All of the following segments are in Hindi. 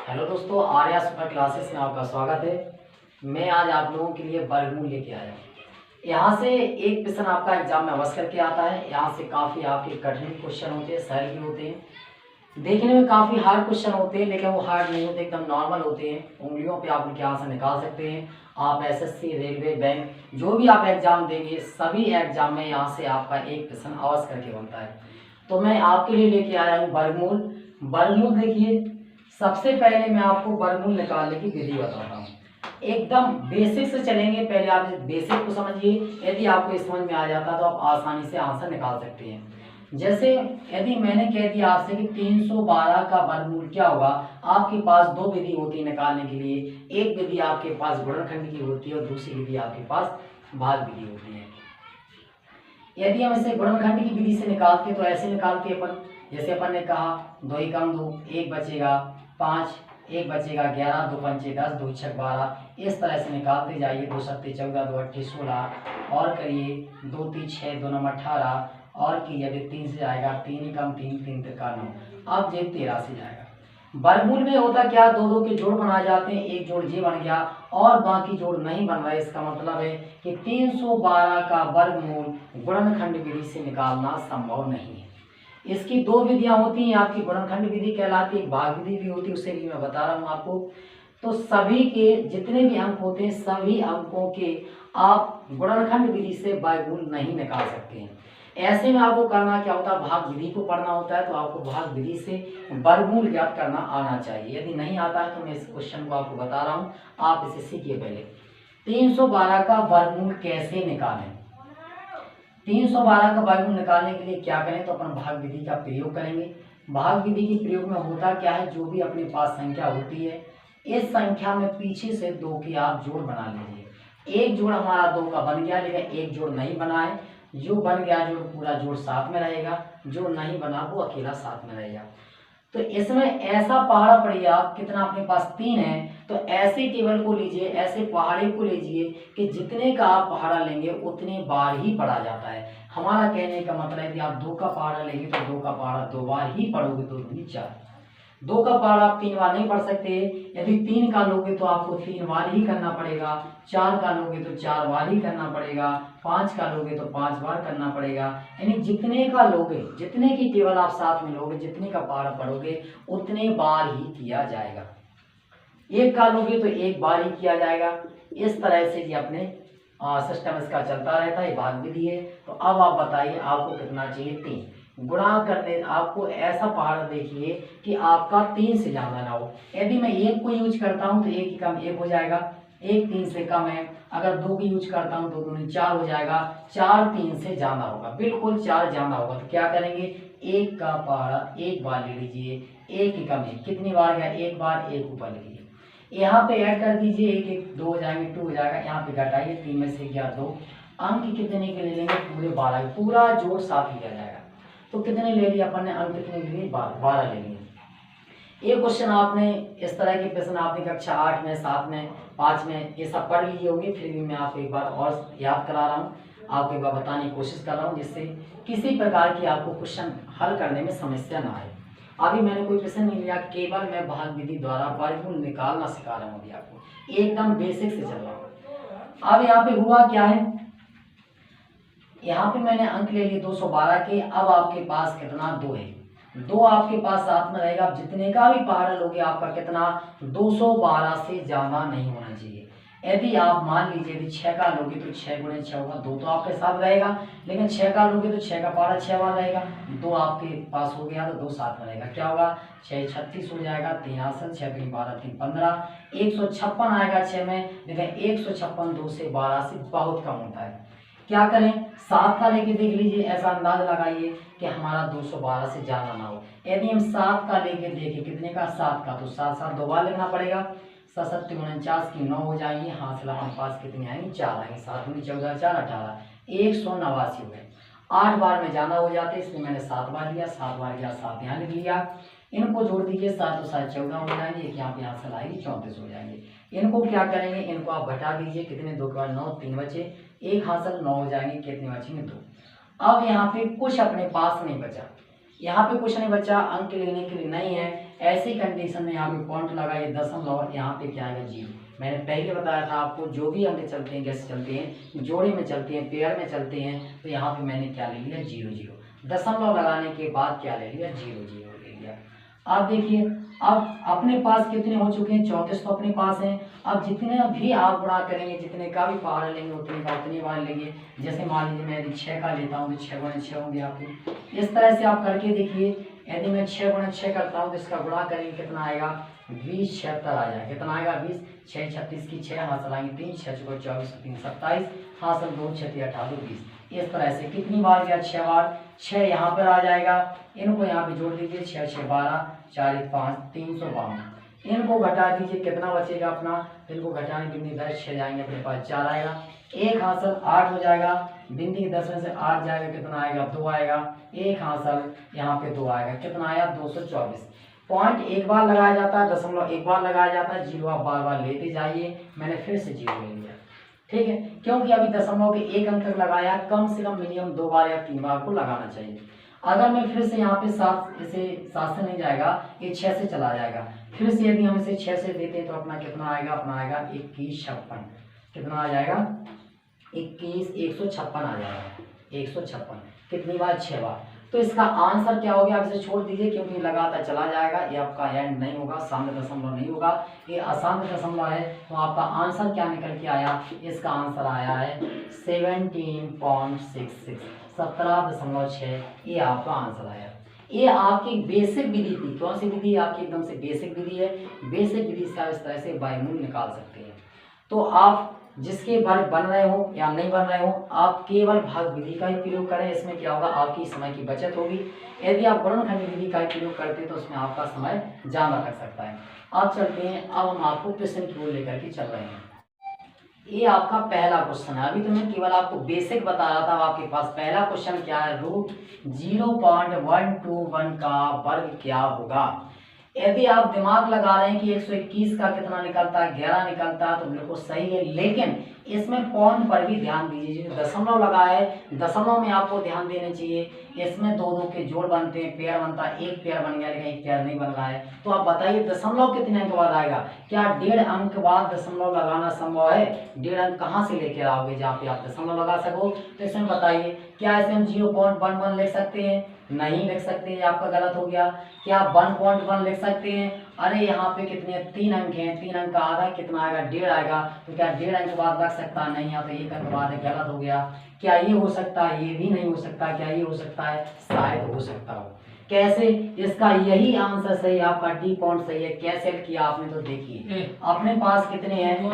हेलो दोस्तों, आर्या सुपर क्लासेस में आपका स्वागत है। मैं आज आप लोगों के लिए वर्गमूल लेके आया हूँ। यहाँ से एक क्वेश्चन आपका एग्जाम में अवश्य करके आता है। यहाँ से काफ़ी आपके कठिन क्वेश्चन होते हैं, सरल भी होते हैं, देखने में काफ़ी हार्ड क्वेश्चन होते हैं, लेकिन वो हार्ड नहीं होते, एकदम नॉर्मल होते हैं। उंगलियों पे आप उनके आंसर निकाल सकते हैं। आप एसएससी, रेलवे, बैंक जो भी आप एग्जाम देंगे, सभी एग्जाम में यहाँ से आपका एक क्वेश्चन अवश्य करके बनता है। तो मैं आपके लिए लेके आया हूँ वर्गमूल। वर्गमूल देखिए, सबसे पहले मैं आपको वर्गमूल निकालने की विधि बताता हूँ। एकदम बेसिक से चलेंगे। पहले आप बेसिक को समझिए। यदि आपको इस समझ में आ जाता है तो आप आसानी से आंसर निकाल सकते हैं। जैसे यदि मैंने कह दिया आपसे कि 312 का वर्गमूल क्या होगा, आपके पास दो विधि होती है निकालने के लिए। एक विधि आपके पास गुणनखंड की होती है और दूसरी विधि आपके पास भाग विधि होती है। यदि हम इसे गुणनखंड की विधि से निकालते तो ऐसे निकालते अपन, जैसे अपन ने कहा 2 ही कम 2, 1 बचेगा 5, 1 बचेगा 11, 2 पंचे 10, 2 छक 12। इस तरह से निकालते जाइए। 2 सत्ते 14, 2 अट्ठे 16 और करिए 2 3 6, 2 9 18 और कीजिए। अभी 3 से जाएगा 3 ही कम 3, 3 तिरका 9, अब ये 13 से जाएगा। वर्गमूल में होता क्या, दो दो के जोड़ बनाए जाते हैं, एक जोड़ ये बन गया और बाकी जोड़ नहीं बन रहा है। इसका मतलब है कि 312 का वर्गमूल गुणनखंड विधि से निकालना संभव नहीं है। इसकी दो विधियां होती हैं, आपकी गुणनखंड विधि कहलाती है, भाग विधि भी होती है, उससे भी मैं बता रहा हूं आपको। तो सभी के जितने भी अंक होते हैं, सभी अंकों के आप गुणनखंड विधि से वर्गमूल नहीं निकाल सकते हैं। ऐसे में आपको करना क्या होता है, भाग विधि को पढ़ना होता है। तो आपको भाग विधि से वर्गमूल ज्ञात करना आना चाहिए। यदि नहीं आता है तो मैं इस क्वेश्चन को आपको बता रहा हूँ, आप इसे सीखिए। पहले 312 का वर्गमूल कैसे निकालें। 312 का वर्गमूल निकालने के लिए क्या करें, तो अपन भाग विधि का प्रयोग करेंगे। भाग विधि के प्रयोग में होता क्या है, जो भी अपने पास संख्या होती है, इस संख्या में पीछे से 2 की आप जोड़ बना लीजिए। एक जोड़ हमारा 2 का बन गया, लेकिन एक जोड़ नहीं बना है। जो बन गया जोड़, पूरा जोड़ साथ में रहेगा, जो नहीं बना वो अकेला साथ में रहेगा। तो इसमें ऐसा पहाड़ा पड़िए, आप कितना अपने पास 3 है, तो ऐसे टेबल को लीजिए, ऐसे पहाड़े को लीजिए कि जितने का आप पहाड़ा लेंगे उतने बार ही पढ़ा जाता है। हमारा कहने का मतलब है कि आप 2 का पहाड़ा लेंगे तो 2 का पहाड़ा 2 बार ही पढ़ोगे, 2 दूनी 4। 2 का पहाड़ा आप 3 बार नहीं पढ़ सकते। यदि 3 का लोगे तो आपको 3 बार ही करना पड़ेगा। 4 का लोगे तो 4 बार ही करना पड़ेगा। 5 का लोगे तो 5 बार करना पड़ेगा। यानी जितने का लोगे, जितने की टेबल आप साथ में लोगे, जितने का पहाड़ा पढ़ोगे उतने बार ही किया जाएगा। 1 का लोगे तो 1 बार ही किया जाएगा। इस तरह से ये अपने सिस्टम इसका चलता रहता है, भाग विधि है। तो अब आप बताइए आपको कितना चाहिए, 3 गुणा करने। आपको ऐसा पहाड़ा देखिए कि आपका 3 से ज्यादा ना हो। यदि मैं 1 को यूज करता हूं तो 1 कम 1 हो जाएगा, 1 3 से कम है। अगर 2 की यूज करता हूं तो 2 4 हो जाएगा, 4 3 से ज्यादा होगा, बिल्कुल 4 ज्यादा होगा। तो क्या करेंगे, 1 का पहाड़ा 1 बार ले लीजिए। 1 ही कम 1 कितनी बार गया, 1 बार, 1 ऊपर लिखिए। यहाँ पे ऐड कर दीजिए, 1 1 2 हो जाएंगे, 2 हो जाएगा। यहाँ पे घटाइए, 3 में से गया 2। अंक कितने के ले लेंगे, पूरे 12, पूरा जोड़ साथ लिया जाएगा। तो कितने ले लिए अपन ने, अंक कितने ले लिए, 12 ले लिए। ये क्वेश्चन आपने, इस तरह के प्रश्न आपने कक्षा 8 में, 7 में, 5 में ये सब पढ़ लिए होंगे। फिर भी मैं आपको एक बार और याद करा रहा हूँ, आपको एक बार बताने की कोशिश कर रहा हूँ, जिससे किसी प्रकार की आपको क्वेश्चन हल करने में समस्या ना आए। अभी मैंने कोई प्रश्न नहीं लिया, केवल मैं भाग विधि द्वारा वर्गमूल निकालना सिखा रहा हूँ अभी आपको, एकदम बेसिक से चल रहा हूँ। अब यहाँ पे हुआ क्या है, यहाँ पे मैंने अंक ले लिए 212 के। अब आपके पास कितना, 2 है। 2 आपके पास साथ में रहेगा। आप जितने का भी पहाड़ा लोगे आपका कितना, 212 से ज्यादा नहीं होना चाहिए। यदि आप मान लीजिए यदि 6 का लोगे तो 6 गुणे 6 होगा, 2 तो आपके साथ रहेगा। लेकिन 6 का लोगे तो 6 का पहाड़ा 6 बार रहेगा, 2 आपके पास हो गया तो 2 साथ में रहेगा। क्या होगा, 6 36 हो जाएगा, 3 आसन 6 3 12 3 15, 156 आएगा 6 में। लेकिन 156 2 से 12 से बहुत कम होता है। क्या करें, 7 का लेके देख लीजिए, ऐसा अंदाज लगाइए कि हमारा 212 से ज्यादा ना हो। यदि हम 7 का लेके देखें, कितने का, 7 का, तो 7 7 2 बार लिखना पड़ेगा। 7 7 49 की 9 हो जाएगी, हासिल हम पास कितनी आएंगी, 4 आएंगी। 7 दूनी 14 4 18, 189 हो गए। 8 बार में ज्यादा हो जाते, इसलिए मैंने 7 बार लिया, 7 बार लिया, 7 यहाँ लिख लिया। इनको जोड़ दीजिए, 7 तो 7 14 हो जाएंगे, एक यहाँ पे हासिल आएगी 34 हो जाएंगे। इनको क्या करेंगे, इनको आप घटा दीजिए, कितने, 2 के बाद 9, 3 बचे, एक हासिल 9 हो जाएंगे, कितने बचेंगे, 2। अब यहाँ पे कुछ अपने पास नहीं बचा, यहाँ पे कुछ नहीं बचा, अंक लेने के लिए नहीं है। ऐसी कंडीशन में यहाँ पे पॉइंट लगाइए दशमलव, यहाँ पे क्या आएगा 0। मैंने पहले बताया था आपको जो भी अंक चलते हैं कैसे चलते हैं, जोड़े में चलते हैं, पेयर में चलते हैं, तो यहाँ पे मैंने क्या ले लिया 0 0। दशमलव लगाने के बाद क्या ले लिया 0 0 ले लिया। अब देखिए अब अपने पास कितने हो चुके हैं 34 तो अपने पास हैं। अब जितने भी आप गुणा करेंगे, जितने का भी पहाड़ लेंगे उतने का उतनी बार लेंगे। जैसे मान लीजिए मैं यदि 6 का लेता हूँ तो 6 गुणे 6 होंगे आपके। इस तरह से आप करके देखिए, यदि मैं 6 गुणे 6 करता हूँ तो इसका गुणा करेंगे कितना आएगा 20 76 आ जाएगा। कितना आएगा 20, 6 36 की 6 हासिल आएंगे 3, 6 24 3 27 हासिल 2 6 18 20। इस तरह से कितनी बार गया 6 बार, 6 यहाँ पर आ जाएगा, इनको यहाँ पे जोड़ दीजिए 6 6 12 4 1 5 352। इनको घटा दीजिए कितना बचेगा अपना, इनको घटाने की बिंदी 10 6 जाएंगे अपने पास 4 आएगा, 1 हासिल 8 हो जाएगा, बिंदी 10 में से 8 जाएगा कितना आएगा 2 आएगा, 1 हासिल यहाँ पे 2 आएगा, कितना आया 224। पॉइंट एक बार लगाया जाता है, दशमलव एक बार लगाया जाता है, 0 आप बार बार लेते जाइए। मैंने फिर से 0 ले लिया, ठीक है, क्योंकि अभी दशमलव के एक अंक तक लगाया, कम से कम मिनिमम 2 बार या 3 बार को लगाना चाहिए। अगर मैं फिर से यहाँ पे 7 इसे 7 से नहीं जाएगा, ये 6 से चला जाएगा। फिर से यदि हम इसे 6 से देते हैं तो अपना कितना आएगा, अपना आएगा 21 56। कितना आ जाएगा 21 156 आ जाएगा, 156 कितनी बार 6 बार। तो इसका आंसर क्या हो गया, आप इसे छोड़ दीजिए क्योंकि लगातार चला जाएगा, ये आपका एंड नहीं होगा, सामने दशमलव नहीं होगा, ये असामने दशमलव है। तो आपका आंसर क्या निकल के आया, इसका आंसर आया है 17.66, 17.6, ये आपका आंसर आया। ये आपकी बेसिक विधि थी। कौन सी विधि, आपकी एकदम से बेसिक विधि है। बेसिक विधि से आप इस तरह से वर्गमूल निकाल सकते हैं। तो आप जिसके वर्ग बन रहे हो या नहीं बन रहे हो, आप केवल भाग विधि का ही प्रयोग करें। इसमें क्या होगा, आपकी समय की बचत होगी। यदि आप गुणनखंड विधि का ही प्रयोग करते हैं तो उसमें आपका समय ज्यादा लग सकता है। अब चलते हैं, अब हम आपको प्रश्न की ओर लेकर के चल रहे हैं। ये आपका पहला क्वेश्चन है। अभी तो मैं केवल आपको बेसिक बता रहा था। आपके पास पहला क्वेश्चन क्या है, रूट 0.121 का वर्ग क्या होगा। यदि आप दिमाग लगा रहे हैं कि 121 का कितना निकलता है, 11 निकलता है, तो बिल्कुल सही है, लेकिन इसमें पॉइंट पर भी ध्यान दीजिए। जो दशमलव लगा है, दशमलव में आपको ध्यान देना चाहिए। इसमें दो दो के जोड़ बनते हैं, पेयर बनता है, एक पेयर बन गया लेकिन एक पेयर नहीं बन रहा है। तो आप बताइए दशमलव कितने अंक बाद आएगा। क्या 1.5 अंक बाद दशमलव लगाना संभव है। 1.5 अंक कहाँ से लेकर आओगे जहाँ पे आप दशमलव लगा सको। तो इसमें बताइए, क्या इसमें हम 0.11 लिख सकते हैं, नहीं लिख सकते हैं, आपका गलत हो गया। क्या 1.1 लिख सकते हैं, अरे यहाँ पे कितने 3 अंक हैं, 3 अंक का आधा कितना आएगा 1.5 आएगा। तो क्या 1.5 अंक बाद लग सकता है, नहीं, यहाँ पे 1 अंक बाद है, गलत हो गया। क्या ये हो सकता है, ये भी नहीं हो सकता। क्या ये हो सकता है, शायद हो सकता हो। कैसे, इसका यही आंसर सही है, आपका डी पॉइंट सही है। कैसे किया आपने, तो देखिए अपने पास कितने हैं,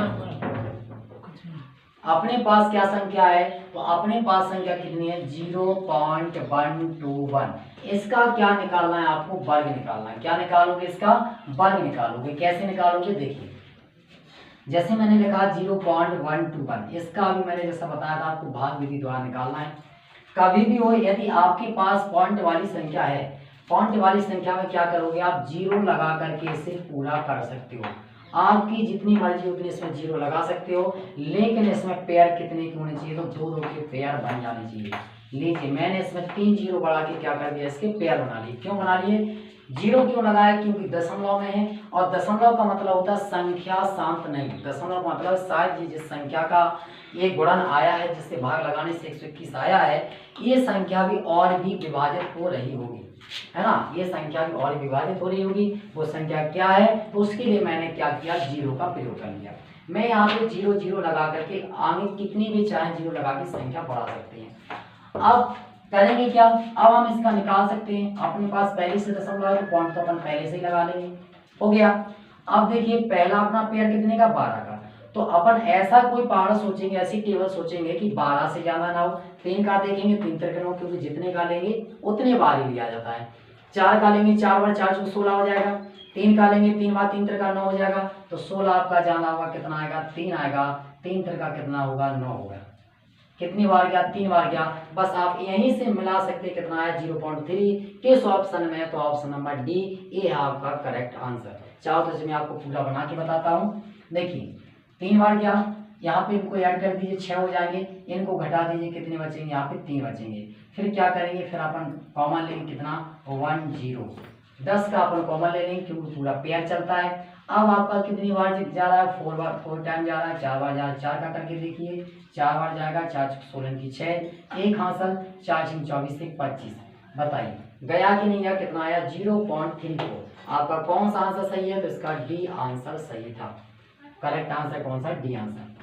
अपने पास क्या संख्या है, तो अपने पास संख्या कितनी है 0.121। इसका क्या निकालना है आपको, वर्ग निकालना है। क्या निकालोगे, इसका वर्ग निकालोगे। कैसे निकालोगे, देखिए जैसे मैंने लिखा 0.121, इसका भी मैंने जैसा बताया था आपको भाग विधि द्वारा निकालना है। कभी भी हो, यदि आपके पास पॉइंट वाली संख्या है, पॉइंट वाली संख्या में क्या करोगे आप, 0 लगा करके इसे पूरा कर सकते हो। आपकी जितनी मर्जी उतनी इसमें 0 लगा सकते हो, लेकिन इसमें पेयर कितने की होने चाहिए, तो 2 के पेयर बन जाने चाहिए। लीजिए मैंने इसमें 3 0 बढ़ा के क्या कर दिया, इसके पेयर बना लिए। क्यों बना लिए, 0 क्यों लगाया, क्योंकि दशमलव में है, और दशमलव का मतलब होता है संख्या शांत नहीं। दशमलव का मतलब शायद जिस संख्या का ये गुणन आया है, जिससे भाग लगाने से 121 आया है, ये संख्या भी और भी विभाजित हो रही होगी, है ना। ये संख्या भी और विभाजित हो रही होगी, वो संख्या क्या है, तो उसके लिए मैंने क्या किया, 0 का प्रयोग कर लिया। मैं यहाँ पे 0 0 लगा करके आगे कितनी भी चाहे 0 लगा के संख्या बढ़ा सकते हैं। अब करेंगे क्या, अब हम इसका निकाल सकते हैं। अपने पास पहले से दशमलव है, तो पॉइंट तो अपन पहले से ही लगा लेंगे, हो गया। अब देखिए पहला अपना पेयर कितने का, 12 का। तो अपन ऐसा कोई पहाड़ सोचेंगे, ऐसी टेबल सोचेंगे कि 12 से ज्यादा ना हो। 3 का देखेंगे 3 तक हो, क्योंकि जितने का लेंगे उतने बार ही लिया जाता है। 4 का लेंगे, 4 बार 4 से 16 हो जाएगा। 3 का लेंगे, 3 बार 3 का 9 हो जाएगा। तो 16 आपका जाना होगा, कितना आएगा 3 आएगा। 3 का कितना होगा, 9 होगा। कितनी बार गया, 3 बार गया। बस आप यहीं से मिला सकते हैं, कितना आया 0.3। किस ऑप्शन में है, तो ऑप्शन नंबर डी, ये है आपका करेक्ट आंसर। चाहो तो इसमें आपको पूरा बना के बताता हूँ। देखिए 3 बार गया, यहाँ पे इनको ऐड कर दीजिए, 6 हो जाएंगे। इनको घटा दीजिए, कितने बचेंगे, यहाँ पे 3 बचेंगे। फिर क्या करेंगे, फिर अपन कॉमन लेंगे, कितना 1 0। 10 का अपन कॉमन ले लेंगे क्योंकि पूरा पेयर चलता है। अब आपका कितनी बार जा रहा है, 4 टाइम जा रहा है, 4 बार जा रहा है, 4 का करके देखिए, 4 बार जाएगा, 4 16 की 6, एक हासिल, 4 24 से 25। बताइए गया कि नहीं गया, कितना आया 0.34। आपका कौन सा आंसर सही है, तो इसका डी आंसर सही था। करेक्ट आंसर कौन सा, डी आंसर।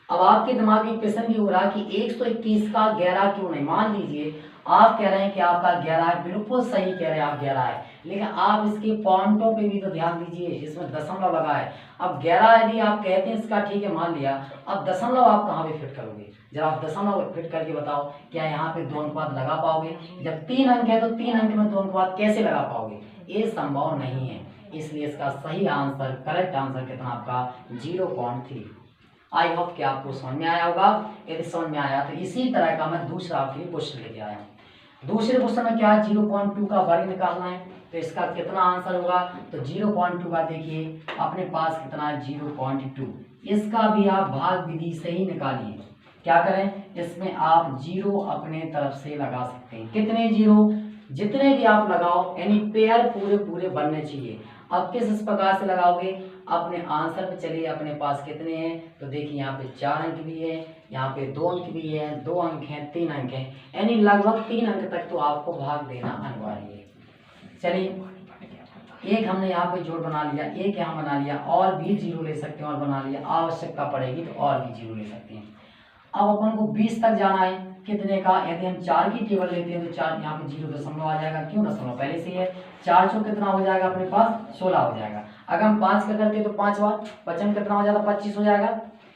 अब आपके दिमाग में क्वेश्चन भी हो रहा है कि 121 का 11 क्यों नहीं। मान लीजिए आप कह रहे हैं कि आपका 11 है, बिल्कुल सही कह रहे हैं आप 11 है, लेकिन आप इसके पॉइंटों पे भी तो ध्यान दीजिए, इसमें दशमलव लगा है। अब 11 यदि आप कहते हैं इसका ठीक है मान लिया, अब दशमलव आप कहाँ पे फिट करोगे, जब आप दशमलव फिट करके बताओ, क्या यहाँ पे 2 अनुपात लगा पाओगे? जब 3 अंक है तो 3 अंक में 2 अनुपात कैसे लगा पाओगे, ये संभव नहीं है। इसलिए इसका सही आंसर, करेक्ट आंसर कितना आपका 0.3। आई होप कि आपको समझ में आया होगा। यदि समझ में आया तो इसी तरह का मैं दूसरा आपके लिए क्वेश्चन लेके आया हूँ। दूसरे क्वेश्चन में क्या है, 0.2 का वर्ग निकालना है, तो इसका कितना आंसर होगा, तो 0.2 का देखिए अपने पास कितना है 0.2। इसका भी आप भाग विधि से ही निकालिए। क्या करें, इसमें आप 0 अपने तरफ से लगा सकते हैं। कितने 0, जितने भी आप लगाओ, यानी पेयर पूरे पूरे बनने चाहिए। अब किस प्रकार से लगाओगे, अपने आंसर पे चलिए, अपने पास कितने हैं, तो देखिए यहाँ पे 4 अंक भी है, यहाँ पे 2 अंक भी है, 2 अंक हैं, 3 अंक हैं, यानी लगभग 3 अंक तक तो आपको भाग देना अनिवार्य है। चलिए एक हमने यहाँ पे जोड़ बना लिया, एक यहाँ बना लिया, और भी 0 ले सकते हैं और बना लिया, आवश्यकता पड़ेगी तो और भी 0 ले सकते हैं। अब अपन को 20 तक जाना है, कितने का, यदि हम 4 की टेबल लेते हैं तो 4 यहाँ पे 0 दशमलव आ जाएगा, क्यों दशमलव पहले से है, 4 सौ कितना हो जाएगा अपने पास 16 हो जाएगा। अगर हम 5 का करते तो 5 बार 55 कितना हो जाता, 25 हो जाएगा,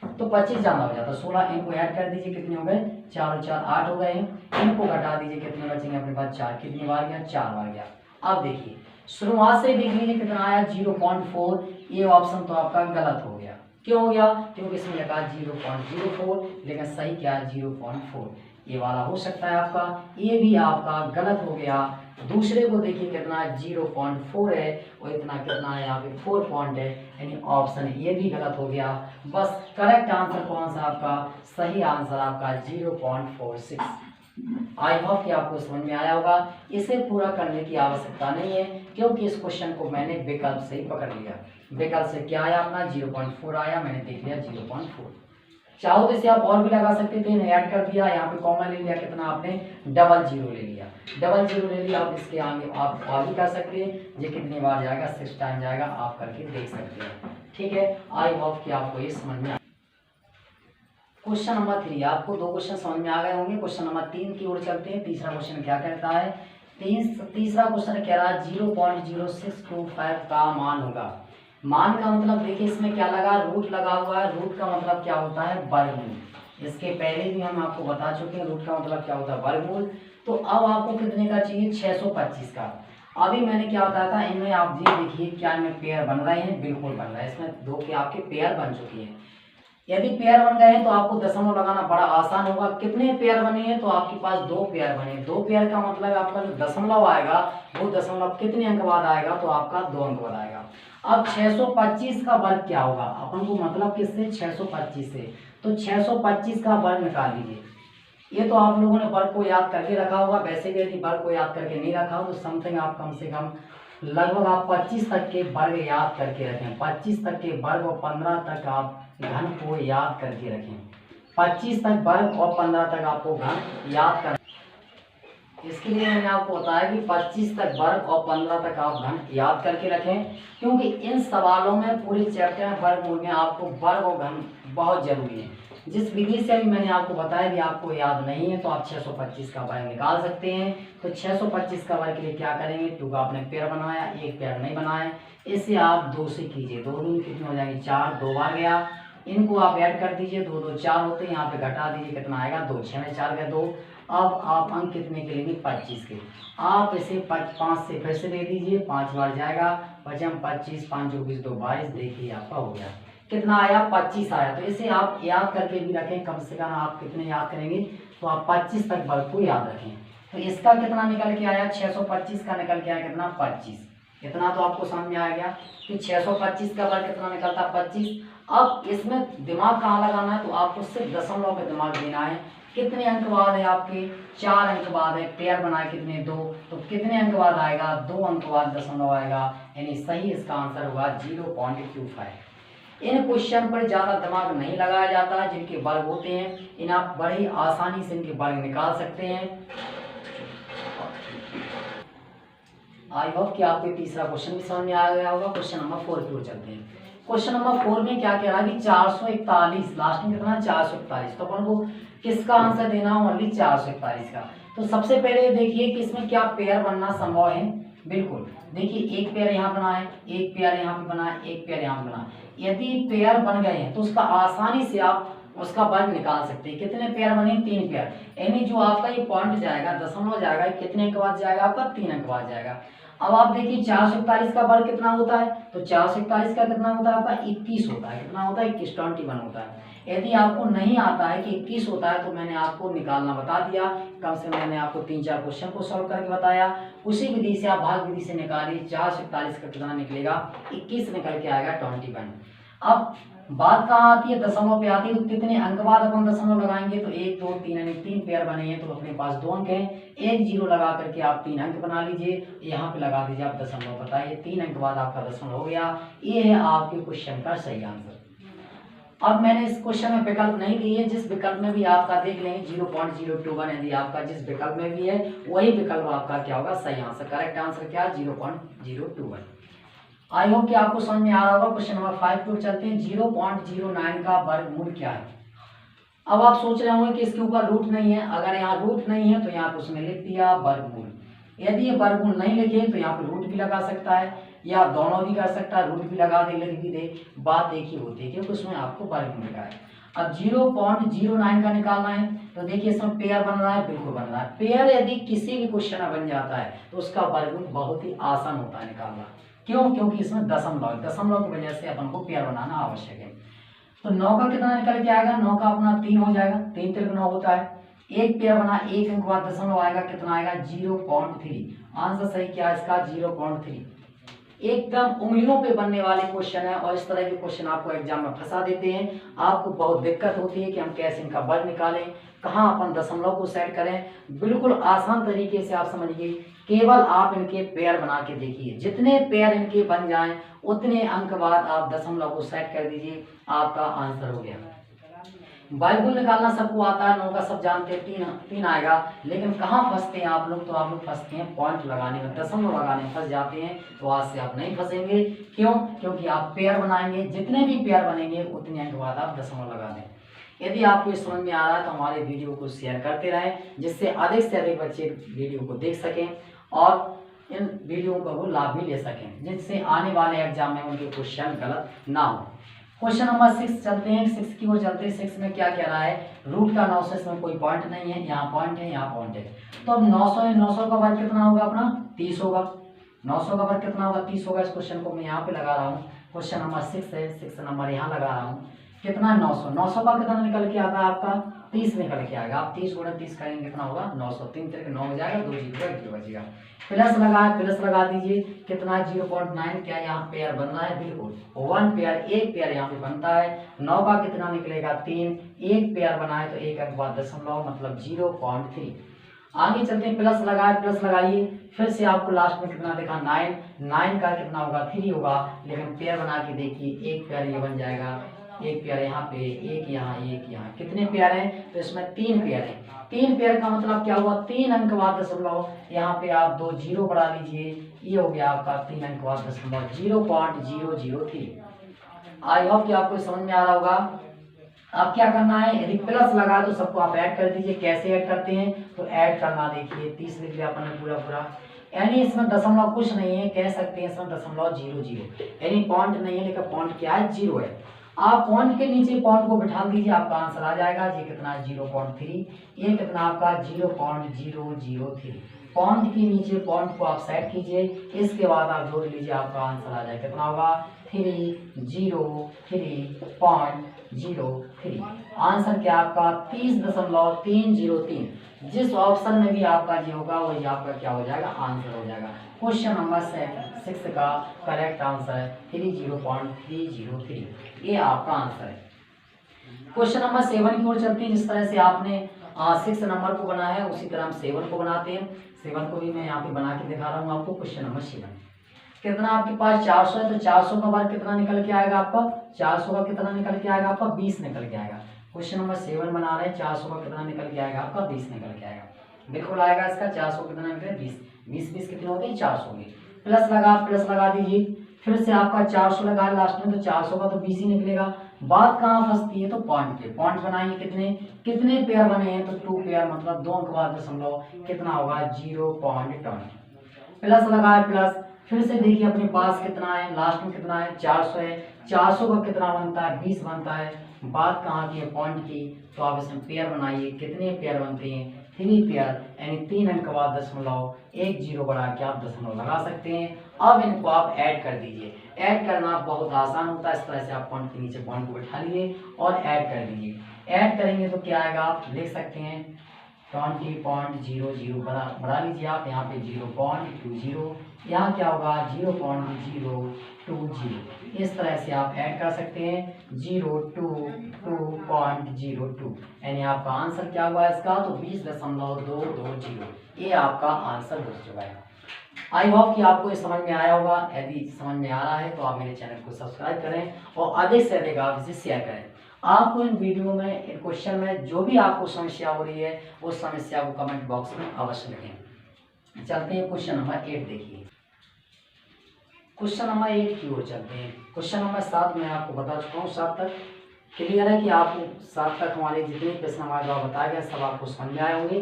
तो 25 ज्यादा हो जाता, 16 इनको ऐड कर दीजिए, कितने हो गए 4 और 4 8 हो गए हैं, इनको घटा दीजिए, कितने बचेंगे अपने पास 4, कितनी बार गया 4 बार गया। अब देखिए शुरुआत से देख लीजिए कितना आया 0.4, ये ऑप्शन तो आपका गलत हो गया। क्यों हो गया, क्योंकि इसमें लिखा 0.04, लेकिन सही क्या है 0.4, ये वाला हो सकता है आपका, ये भी आपका गलत हो गया। दूसरे को देखिए कितना 0.4 है, और इतना कितना है यहाँ पे 4 पॉइंट है, यानी ऑप्शन ये भी गलत हो गया। बस करेक्ट आंसर कौन सा आपका, सही आंसर आपका 0.46। आई होप कि आपको समझ में आया होगा। इसे पूरा करने की आवश्यकता नहीं है, क्योंकि इस क्वेश्चन को मैंने विकल्प से ही पकड़ लिया। विकल्प से क्या आया अपना 0.4 आया, मैंने देख लिया 0.4। चाहो तो इसे आप और भी लगा सकते थे, ऐड कर दिया, यहाँ पे कॉमन ले लिया, कितना आपने डबल 0 ले लिया, डबल 0 ले लिया। आप इसके आगे आप और भी कर सकते हैं, ये कितनी बार जाएगा 6 टाइम जाएगा, आप करके देख सकते हैं। ठीक है, आई होप कि आपको ये समझ में। क्वेश्चन नंबर 3, आपको 2 क्वेश्चन समझ में आ गए होंगे। क्वेश्चन नंबर 3 की ओर चलते हैं। तीसरा क्वेश्चन क्या कहता है, तीसरा क्वेश्चन कह रहा है 0.0625 का मान होगा। मान का मतलब देखिए इसमें क्या लगा, रूट लगा हुआ है। रूट का मतलब क्या होता है, वर्गमूल। इसके पहले भी हम आपको बता चुके हैं रूट का मतलब क्या होता है, वर्गमूल। तो अब आपको कितने का चाहिए, 625 का। अभी मैंने क्या बताया था, इनमें आप ये देखिए क्या इनमें पेयर बन रहे हैं, बिल्कुल बन रहा है, इसमें 2 के आपके पेयर बन चुके हैं। यदि पेयर बन गए हैं तो आपको दशमलव लगाना बड़ा आसान होगा। कितने पेयर बने हैं, तो आपके पास 2 पेयर बने। 2 पेयर का मतलब आपका जो दशमलव आएगा वो दशमलव कितने अंक बाद आएगा, तो आपका 2 अंक बाद आएगा। अब 625 का वर्ग क्या होगा, अपन को मतलब किससे 625 से, तो 625 का वर्ग निकाल लीजिए। ये तो आप लोगों ने वर्ग को याद करके रखा होगा, वैसे भी यदि वर्ग को याद करके नहीं रखा हो तो समथिंग आप कम से कम लगभग आप 25 तक के वर्ग याद करके रखें। 25 तक के वर्ग और 15 तक आप घन को याद करके रखें। 25 तक वर्ग और 15 तक आपको घन याद कर, इसके लिए मैंने आपको बताया कि 25 तक वर्ग और 15 तक आप घन याद करके रखें, क्योंकि इन सवालों में पूरे चैप्टर में वर्गमूल में आपको वर्ग और घन बहुत जरूरी है। जिस विधि से भी मैंने आपको बताया कि आपको याद नहीं है तो आप 625 का वर्ग निकाल सकते हैं। तो 625 का वर्ग के लिए क्या करेंगे, 2 का आपने पेयर बनाया, 1 पेयर नहीं बनाया, इसे आप 2 से कीजिए। 2 दूनी कितने हो जाएंगे 4, 2 बार गया, इनको आप ऐड कर दीजिए, 2 2 4 होते हैं, यहाँ पे घटा दीजिए, कितना आएगा 2, 6 में 4 गया 2। अब आप अंक कितने के लेंगे 25 के, आप इसे 5 से फिर से दे दीजिए, 5 बार जाएगा, 25 5 24 2 22, देखिए आपका हो गया, कितना आया 25 आया। तो इसे आप याद करके भी रखें, कम से कम आप कितने याद करेंगे, तो आप 25 तक वर्ग को याद रखें। तो इसका कितना निकल के आया 625 का निकल के आया कितना 25, इतना तो आपको समझ में आ गया कि 625 का वर्ग कितना निकलता 25। अब इसमें दिमाग कहाँ लगाना है, तो आपको सिर्फ दशमलव पे दिमाग देना है कितने अंक बाद है आपके, 4 अंक बाद है, पेयर बनाए कितने 2, तो कितने अंक बाद आएगा, 2 अंक बाद दशमलव आएगा, यानी सही इसका आंसर होगा 0.25। इन क्वेश्चन पर ज़्यादा दिमाग नहीं लगाया जाता, जिनके वर्ग होते हैं इन आप बड़ी आसानी से इनके वर्ग निकाल सकते हैं। आई होप कि आपको तीसरा क्वेश्चन भी समझ में आ गया होगा। क्वेश्चन नंबर 4 की ओर चलते हैं। क्वेश्चन नंबर 4 में क्या कह रहा है कि 441, लास्ट में कितना 441, तो अपन को किसका आंसर देना हो, ओनली 441 का। तो सबसे पहले देखिए कि इसमें क्या पेयर बनना संभव है। बिल्कुल देखिए, एक पेयर यहाँ बना है, एक पेयर यहाँ पे बना है, एक पेयर यहाँ पे बना है। यदि पेयर बन गए हैं तो उसका आसानी से आप उसका वर्ग निकाल सकते हैं। कितने पेयर बने, 3 पेयर, यानी जो आपका ये पॉइंट जाएगा, दशमलव जाएगा, कितने अंक बाद जाएगा आपका, 3 अंक बाद जाएगा। अब आप देखिए 441 का वर्ग कितना होता है, तो 441 का कितना होता है आपका 21 होता है। कितना होता है, 21, 21 होता है। यदि आपको नहीं आता है कि 21 होता है तो मैंने आपको निकालना बता दिया, कम से मैंने आपको 3-4 क्वेश्चन को सॉल्व करके बताया। उसी विधि से आप भाग विधि से निकालिए, 441 का कितना निकलेगा, 21 निकल के आएगा 21। अब बात कहाँ आती है, दशमलव पे आती है। तो कितने अंक बाद अपन दशमलव लगाएंगे, तो 1 2 3 यानी 3 पेयर बने हैं, तो अपने पास 2 अंक हैं। एक जीरो लगा करके आप 3 अंक बना लीजिए, यहाँ पे लगा दीजिए आप दशमलव, बताइए 3 अंक बाद आपका दशमलव हो गया। ये है आपके क्वेश्चन का सही आंसर। अब मैंने इस क्वेश्चन में विकल्प नहीं दिए, जिस विकल्प में भी आपका देख लें 0.021, यदि आपका जिस विकल्प में भी है वही विकल्प आपका क्या होगा, सही आंसर। करेक्ट आंसर क्या है, 0.021। आई होप कि आपको समझ में आ रहा होगा। क्वेश्चन नंबर 5 पे चलते हैं। 0.09 का वर्गमूल क्या है। अब आप सोच रहे होंगे कि इसके ऊपर रूट नहीं है। अगर यहाँ रूट नहीं है तो यहाँ पे उसमें लिख दिया वर्गमूल। यदि ये वर्गमूल नहीं लिखे तो यहाँ पे रूट भी लगा सकता है, या दोनों भी कर सकता है, रूट भी लगा दे, लिख भी दे, बात एक ही होती है क्योंकि उसमें आपको वर्गमूल लिखा है। अब 0.09 का निकालना है, तो देखिए इसमें पेयर बन रहा है, बिल्कुल बन रहा है। पेयर यदि किसी भी क्वेश्चन में बन जाता है तो उसका वर्गमूल बहुत ही आसान होता है निकालना। क्यों, क्योंकि इसमें दशमलव की वजह से अपन को पेयर बनाना आवश्यक है। तो 9 का कितना निकल के आएगा, 9 का अपना 3 हो जाएगा, 3 3 9 होता है। एक पेयर बना, एक अंक बाद दशमलव आएगा, कितना आएगा 0.3। आंसर सही क्या है इसका, 0.3। एकदम उंगलियों पे बनने वाले क्वेश्चन है, और इस तरह के क्वेश्चन आपको एग्जाम में फंसा देते हैं। आपको बहुत दिक्कत होती है कि हम कैसे इनका वर्ग निकालें, कहाँ अपन दशमलव को सेट करें। बिल्कुल आसान तरीके से आप समझिए, केवल आप इनके पेयर बना के देखिए, जितने पेयर इनके बन जाएं उतने अंक बाद आप दशमलव को सेट कर दीजिए, आपका आंसर हो गया। वर्गमूल निकालना सबको आता है, 9 का सब जानते हैं, 3 आएगा। लेकिन कहाँ फंसते हैं आप लोग, तो आप लोग फंसते हैं पॉइंट लगाने में, दशमलव लगाने में फंस जाते हैं। तो आज से आप नहीं फंसेंगे। क्यों, क्योंकि आप पेयर बनाएंगे, जितने भी पेयर बनेंगे उतने अंक बाद आप दशमलव लगा दें। यदि आपको ये समझ में आ रहा है तो हमारे वीडियो को शेयर करते रहें, जिससे अधिक से अधिक बच्चे वीडियो को देख सकें और इन वीडियो का वो लाभ भी ले सकें, जिससे आने वाले एग्जाम में उनके क्वेश्चन गलत ना हो। क्वेश्चन नंबर 6 चलते हैं। 6 की ओर चलते हैं। 6 में क्या कह रहा है, रूट का 900, इसमें कोई पॉइंट नहीं है, यहाँ पॉइंट है, यहाँ पॉइंट है। तो अब 900 है, 900 का वर्ग कितना होगा अपना 30 होगा। 900 का वर्ग कितना होगा 30 होगा। इस क्वेश्चन को मैं यहाँ पे लगा रहा हूँ, क्वेश्चन नंबर 6 है, 6 नंबर यहाँ लगा रहा हूँ। कितना 900, 900 का कितना निकल के आता है आपका 30 निकल के आएगा। आप 30 गुणा 30 करेंगे कितना होगा 900, 3 3 9 हो जाएगा, 2 जीरो 1 जीरो बचेगा। प्लस लगा दीजिए, कितना 0.9, क्या यहाँ पेयर बन रहा है, बिल्कुल 1 पेयर, एक पेयर यहाँ पे बनता है। 9 का कितना निकलेगा 3, एक पेयर बना है तो एक अंक बाद दशमलव, मतलब 0.3। आगे चलते हैं, प्लस लगाइए, फिर से आपको लास्ट में कितना देखा 9 का कितना होगा 3 होगा। लेकिन पेयर बना के देखिए, एक पेयर ये बन जाएगा, एक पेयर यहाँ पे, एक यहाँ, एक यहाँ, कितने पेयर हैं, तो इसमें 3 पेयर हैं। 3 पेयर का मतलब क्या हुआ, 3 अंक बाद दशमलव, यहाँ पे आप 2 जीरो बढ़ा लीजिए, ये हो गया आपका 3 अंक बाद दशमलव 0.003। आई होप कि आपको समझ में आ रहा होगा। अब क्या करना है, यदि प्लस लगा तो सबको आप ऐड कर दीजिए। कैसे ऐड करते हैं, तो ऐड करना देखिए, 30 लिख लिया अपन ने पूरा, यानी इसमें दशमलव कुछ नहीं है, कह सकते हैं इसमें दशमलव 00, यानी पॉइंट नहीं है, लेकिन पॉइंट क्या है 0 है। आप पॉइंट के नीचे पॉइंट को बिठा दीजिए, आपका आंसर आ जाएगा। ये कितना है 0.3, ये कितना आपका 0.003। पॉइंट के नीचे पॉइंट को आप सेट कीजिए, इसके बाद आप जोड़ लीजिए, आपका आंसर आ जाएगा। कितना होगा 303.03। आंसर क्या आपका 30.303। जिस ऑप्शन में भी आपका जी होगा वही आपका क्या हो जाएगा, आंसर हो जाएगा। क्वेश्चन नंबर 6 का करेक्ट आंसर है 30.303। ये आपका आंसर है। क्वेश्चन नंबर 7 की ओर चलते हैं। जिस तरह से आपने 6 नंबर को बना है उसी तरह हम 7 को बनाते हैं। 7 को भी मैं यहाँ पे बना के दिखा रहा हूँ आपको। क्वेश्चन नंबर 7 कितना आपके पास 400 है, तो 400 का बार कितना निकल के आएगा आपका, 400 का कितना निकल के आएगा आपका 20 निकल के आएगा। क्वेश्चन नंबर 7 बना रहे हैं, 400 का कितना निकल के आएगा आपका 20 निकल के आएगा। बिल्कुल आएगा इसका 400 कितना निकले 20, 20 कितने होते हैं 400 के। प्लस लगा दीजिए, फिर से आपका 400 लगा लास्ट में, तो 400 का तो 20 ही निकलेगा। बात कहाँ फंसती है, तो पॉइंट पे। पॉइंट बनाएंगे कितने पेयर बने हैं, तो 2 पेयर, मतलब 2 अंक बाद दशमलव कितना होगा 0.20। प्लस लगाए प्लस, फिर से देखिए अपने पास कितना है, लास्ट में कितना है 400 है। 400 का कितना बनता है 20 बनता है। बात कहाँ की है, पॉइंट की। तो आप इसमें पेयर बनाइए, कितने पेयर बनते हैं 3 पेयर, यानी 3 अंक बाद दशमलव 10 बढ़ा के आप दशमलव लगा सकते हैं। अब इनको आप ऐड कर दीजिए। ऐड करना बहुत आसान होता है। इस तरह से आप पॉइंट के नीचे पॉइंट को बैठा लिए और ऐड कर दीजिए। ऐड करेंगे तो क्या आएगा, आप लिख सकते हैं 20.00 बढ़ा लीजिए आप, यहाँ पे 0.20, यहाँ क्या होगा 0.020। इस तरह से आप ऐड कर सकते हैं 0.2.02, यानी आपका आंसर क्या हुआ इसका, तो 20.220। ये आपका आंसर हो चुका है। आई होप कि आपको ये समझ में आया होगा। यदि समझ में आ रहा है तो आप मेरे चैनल को सब्सक्राइब करें और अधिक से अधिक आप इसे शेयर करें। आपको इन वीडियो में, इन क्वेश्चन में जो भी आपको समस्या हो रही है उस समस्या को कमेंट बॉक्स में अवश्य लिखें। चलते हैं क्वेश्चन नंबर 8 देखिए। क्वेश्चन नंबर 8 की ओर चलते हैं। क्वेश्चन नंबर 7 मैं आपको बता चुका हूँ, 7 तक क्लियर है कि आपको 7 तक हमारे जितने प्रश्न हमारे द्वारा बताया गया सब आपको समझ में आए होंगे।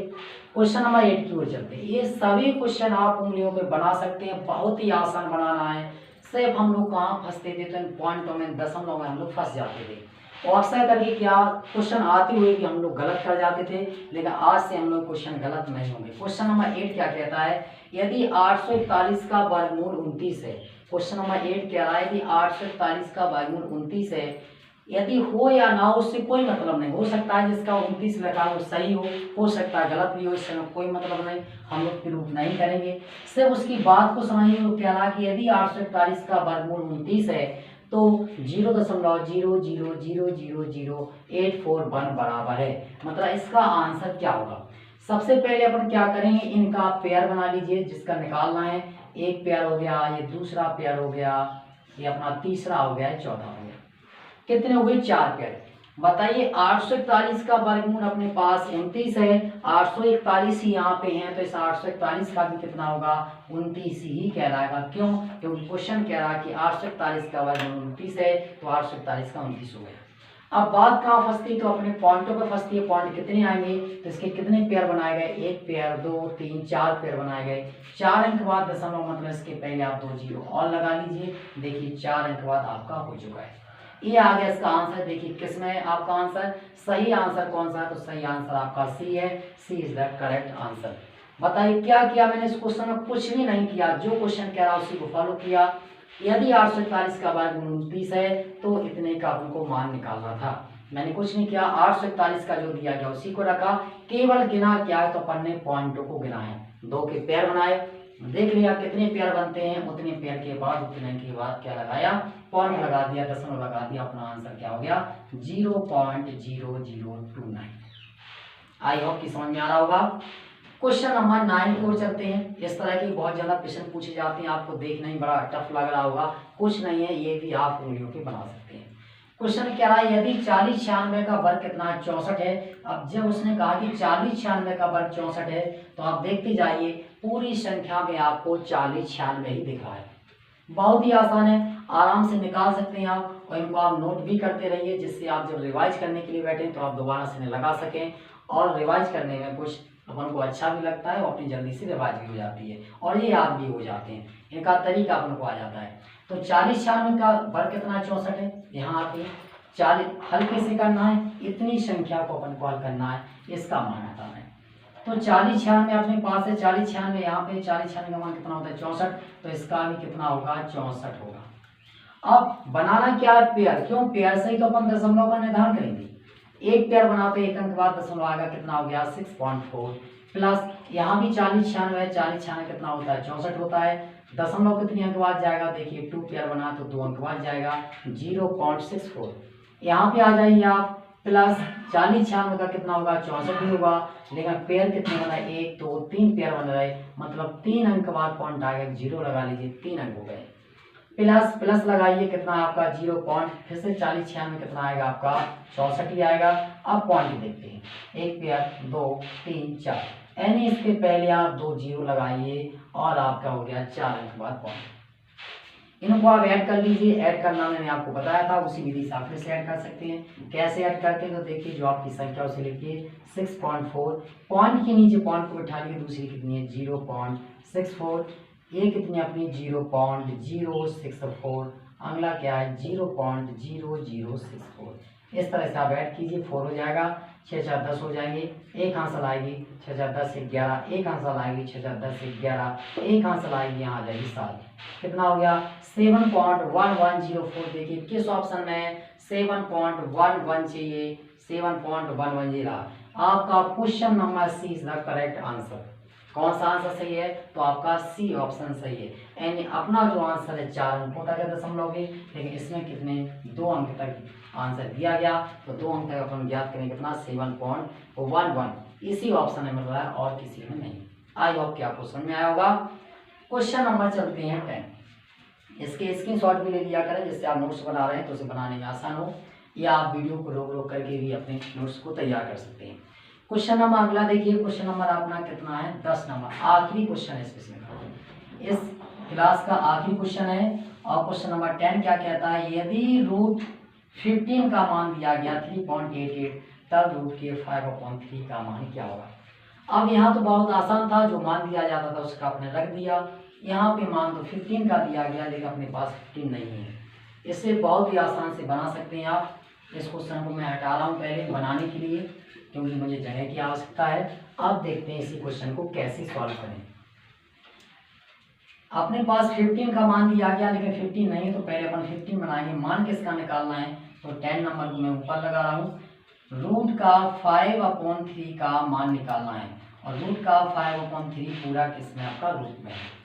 क्वेश्चन नंबर 8 की ओर चलते हैं। ये सभी क्वेश्चन आप उंगलियों पे बना सकते हैं, बहुत ही आसान बनाना है। सिर्फ हम लोग कहाँ फंसते थे, तो इन पॉइंटों में दशमलव में हम लोग फंस जाते थे और अक्सर करके क्या क्वेश्चन आते हुए कि हम लोग गलत कर जाते थे, लेकिन आज से हम लोग क्वेश्चन गलत नहीं होंगे। क्वेश्चन नंबर 8 क्या कहता है, यदि 841 का वर्गमूल 29 है। क्वेश्चन नंबर 8 कह रहा है कि 841 का वर्गमूल 29 है, यदि हो या ना हो उससे कोई मतलब नहीं। हो सकता है जिसका 29 लिखा हो सही हो सकता है गलत भी हो, इससे कोई मतलब नहीं, हम लोग प्रूफ नहीं करेंगे। सिर्फ उसकी बात को समझिए। वो कह रहा है कि यदि 841 का वर्गमूल 29 है तो 0.00000841 बराबर है। मतलब इसका आंसर क्या होगा। सबसे पहले अपन क्या करेंगे, इनका पेयर बना लीजिए जिसका निकालना है। एक पेयर हो गया, ये दूसरा पेयर हो गया, ये अपना तीसरा हो गया, चौथा हो गया। कितने हो गए 4 पेयर। बताइए 841 का वर्गमूल अपने पास 29 है, 841 ही यहाँ पे है, तो इस 841 का भी कितना होगा 29 ही कहलाएगा। क्यों, क्योंकि क्वेश्चन कह रहा है कि 841 का वर्गमूल 29 है, तो 841 का 29 हो गया। अब बात कहाँ फंसती है, तो अपने पॉइंटों पर फंसती है। पॉइंट कितने आएंगे, तो इसके कितने पेयर बनाए गए, 1 पेयर 2 3 4 पेयर बनाए गए। 4 अंक बाद दशमलव, मतलब इसके पहले आप 2 जीरो और लगा लीजिए। देखिए 4 अंक बाद आपका हो चुका है। ये आ गया इसका आंसर। देखिए किसमें आपका आंसर, सही आंसर कौन सा है, तो सही आंसर आपका सी है। सी इज द करेक्ट आंसर। बताइए क्या किया मैंने इस क्वेश्चन में, कुछ भी नहीं किया, जो क्वेश्चन कह रहा उसी को फॉलो किया। यदि 841 का वर्गमूल 29 है तो इतने का हमको मान निकालना था। मैंने कुछ नहीं किया, 841 का जो दिया गया उसी को रखा, केवल गिना क्या है, तो अपन ने पॉइंटों को गिना है। 2 के पेयर बनाए, देख लिया कितने पेयर बनते हैं, उतने पेयर के बाद उतने के बाद क्या लगाया, पॉइंट लगा दिया, दशमलव लगा दिया, अपना आंसर क्या हो गया 0.0029। आई होप कि समझ में आ रहा होगा। क्वेश्चन नंबर 9 की ओर चलते हैं। इस तरह की बहुत ज्यादा प्रश्न पूछे जाते हैं, आपको देखना ही बड़ा टफ लग रहा होगा, कुछ नहीं है, ये भी आप उंगलियों के बना सकते हैं। क्वेश्चन क्या रहा है, यदि 40 96 का वर्ग कितना है 64 है। अब जब उसने कहा कि 40 96 का वर्ग 64 है, तो आप देखते जाइए पूरी संख्या में आपको 40 96 ही दिख रहा है। बहुत ही आसान है, आराम से निकाल सकते हैं आप, और इनको आप नोट भी करते रहिए, जिससे आप जब रिवाइज करने के लिए बैठे तो आप दोबारा से लगा सकें। और रिवाइज करने में कुछ अपन को अच्छा भी लगता है और अपनी जल्दी से रिवाइज भी हो जाती है और ये याद भी हो जाते हैं, इनका तरीका अपन को आ जाता है। तो 40 96 का वर्ग कितना 64 है, यहाँ आते 40 हल्के से करना है, इतनी संख्या को अपन को हल करना है, इसका मान हटाना है। तो 40 96 अपने पास है, 40 96 यहाँ पे 40 96 का मान कितना होता है 64, तो इसका भी कितना होगा 64 होगा। अब बनाना क्या है, पेयर। क्यों, पेयर से ही तो अपन दशमलव का निर्धारण करेंगे। एक पेयर बनाते एक अंक बाद दशमलव आएगा, कितना हो गया 6.4, प्लस यहाँ भी 40 96 है, 40 96 कितना होता है 64 होता है। दशमलव कितने अंक बाद जाएगा, देखिए 2 पेयर बना तो 2 अंक बाद जाएगा 0.64। यहाँ पे आ जाइए आप, प्लस 40 96 का कितना होगा 64 ही होगा। लेकिन पेयर कितने बना है 1 2 3 पेयर बन रहे, मतलब 3 अंक के बाद पॉइंट आ गया, 0 लगा लीजिए, 3 अंक हो गए। प्लस प्लस लगाइए, कितना आपका 0 पॉइंट, फिर से 40 96 कितना आएगा आपका 64 ही आएगा। अब पॉइंट देखते हैं, 1 पेयर 2 3 4, यानी इसके पहले आप 2 0 लगाइए और आपका हो गया 4 अंक के बाद पॉइंट। इनको आप ऐड कर लीजिए, ऐड करना मैंने आपको बताया था, उसी विधि से आप फिर से ऐड कर सकते हैं। कैसे ऐड करते हैं तो देखिए, जो आपकी संख्या उसे लिखिए 6.4, पॉइंट के नीचे पॉइंट को बिठा लिए, दूसरी कितनी है 0.64, ये कितनी अपनी 0.064, अगला क्या है 0.0064। इस तरह से आप ऐड कीजिए, 4 हो जाएगा, 6 4 10 हो जाएंगे, एक हासिल आएगी 6 4 10 से 11, एक हासिल आएगी 6 4 10 से 11, एक हासिल आएगी यहाँ आ जाएगी 7, कितना हो गया 7.1104। देखिए किस ऑप्शन में 7.11 चाहिए, 7.11 रहा। आपका question number C is the correct answer. कौन सा आंसर सही है तो आपका सी ऑप्शन सही है, यानी अपना जो आंसर है 4 अंकों तक है दशमलव के, लेकिन इसमें कितने 2 अंक तक आंसर दिया गया, तो 2 अंक तक अपन ज्ञात करें कितना 7.11, इसी ऑप्शन में मिल रहा है और किसी में नहीं। आई होप कि आपको समझ में आया होगा। क्वेश्चन नंबर चलते हैं 10, इसके स्क्रीनशॉट भी ले लिया करें, जिससे आप नोट्स बना रहे हैं तो उसे बनाने में आसान हो, या आप वीडियो को रोक रोक करके भी अपने नोट्स को तैयार कर सकते हैं। क्वेश्चन नंबर अगला देखिए, क्वेश्चन नंबर अपना कितना है 10 नंबर, आखिरी क्वेश्चन है इसमें, इस क्लास का आखिरी क्वेश्चन है। और क्वेश्चन नंबर 10 क्या कहता है, यदि रूट 15 का मान दिया गया 3.88, तब रूट के 5/3 का मान क्या होगा। अब यहाँ तो बहुत आसान था, जो मान दिया जाता था उसका आपने रख दिया, यहाँ पे मान तो 15 का दिया गया, लेकिन अपने पास 15 नहीं है। इससे बहुत ही आसान से बना सकते हैं आप। इस क्वेश्चन को मैं हटा रहा हूँ पहले बनाने के लिए, क्योंकि मुझे जगह की आवश्यकता है। अब देखते हैं इसी क्वेश्चन को कैसे सॉल्व करें। अपने पास 15 का मान दिया गया, लेकिन 15 नहीं है, तो पहले अपन 15 बनाएंगे। मान किसका निकालना है तो 10 नंबर को मैं ऊपर लगा रहा हूँ, रूट का 5/3 का मान निकालना है, और रूट का 5/3 पूरा किसमें आपका रूट में है।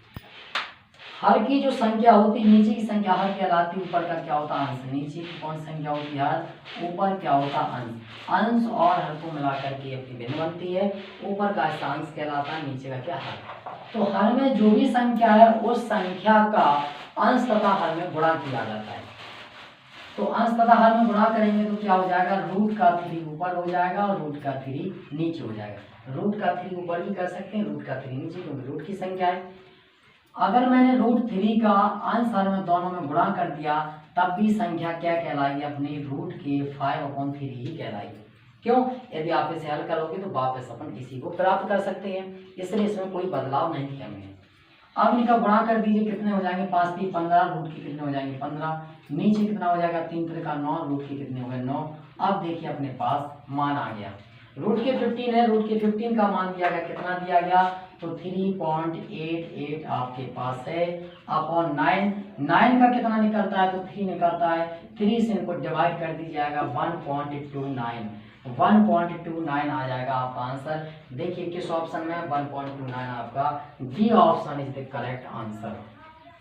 हर की जो संख्या होती है, नीचे की संख्या हर कहलाती, ऊपर का क्या होता है अंश। नीचे की कौन संख्या होती है, ऊपर क्या होता है अंश। अंश और हर को मिलाकर के अपनी भिन्न बनती है, ऊपर का अंश कहलाता है, नीचे का क्या हर। तो हर में जो भी संख्या है उस संख्या का अंश तथा हर में गुणा किया जाता है। तो अंश तथा हर में गुणा करेंगे तो क्या हो जाएगा, रूट का 3 ऊपर हो जाएगा और रूट का 3 नीचे हो जाएगा। रूट का 3 ऊपर भी कर सकते हैं, रूट का 3 नीचे, क्योंकि रूट की संख्या है। अगर मैंने रूट 3 का अंश हर में दोनों में गुणा कर दिया, तब भी संख्या क्या कहलाएगी, अपनी रूट के 5/3 ही कहलाएगी। क्यों, यदि आप इसे हल करोगे तो वापस अपन इसी को प्राप्त कर सकते हैं, इसलिए इसमें कोई बदलाव नहीं किया मैंने। अब इनका गुणा कर दीजिए, कितने हो जाएंगे 5 3 15, रूट के कितने हो जाएंगे 15, नीचे कितना हो जाएगा 3 3 का 9, रूट के कितने हो गए 9। अब देखिए अपने पास मान आ गया, रूट के 15 है, रूट के 15 का मान दिया गया, कितना दिया गया तो 3.88 आपके पास है अपॉन 9। 9 का कितना निकलता है तो 3 निकलता है, 3 से इनको डिवाइड कर दी जाएगा 1.29, 1.29 आ जाएगा आपका आंसर। देखिए किस ऑप्शन में 1.29 आपका B option is the correct answer.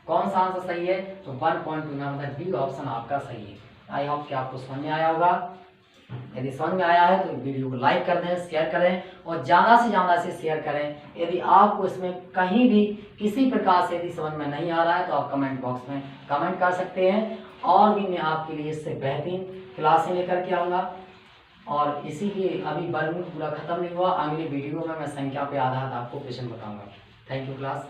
कौन सा आंसर सही है तो 1.29 मतलब बी ऑप्शन आपका सही है। आई होप कि आपको समझ में आया होगा। यदि समझ में आया है तो वीडियो को लाइक कर दें, शेयर करें और ज़्यादा से ज़्यादा से शेयर करें। यदि आपको इसमें कहीं भी किसी प्रकार से यदि समझ में नहीं आ रहा है तो आप कमेंट बॉक्स में कमेंट कर सकते हैं, और भी मैं आपके लिए इससे बेहतरीन क्लासें लेकर के आऊँगा। और इसी के अभी वर्गमूल पूरा खत्म नहीं हुआ, अगले वीडियो में मैं संख्या पे आधारित आपको क्वेश्चन बताऊँगा। Thank you class.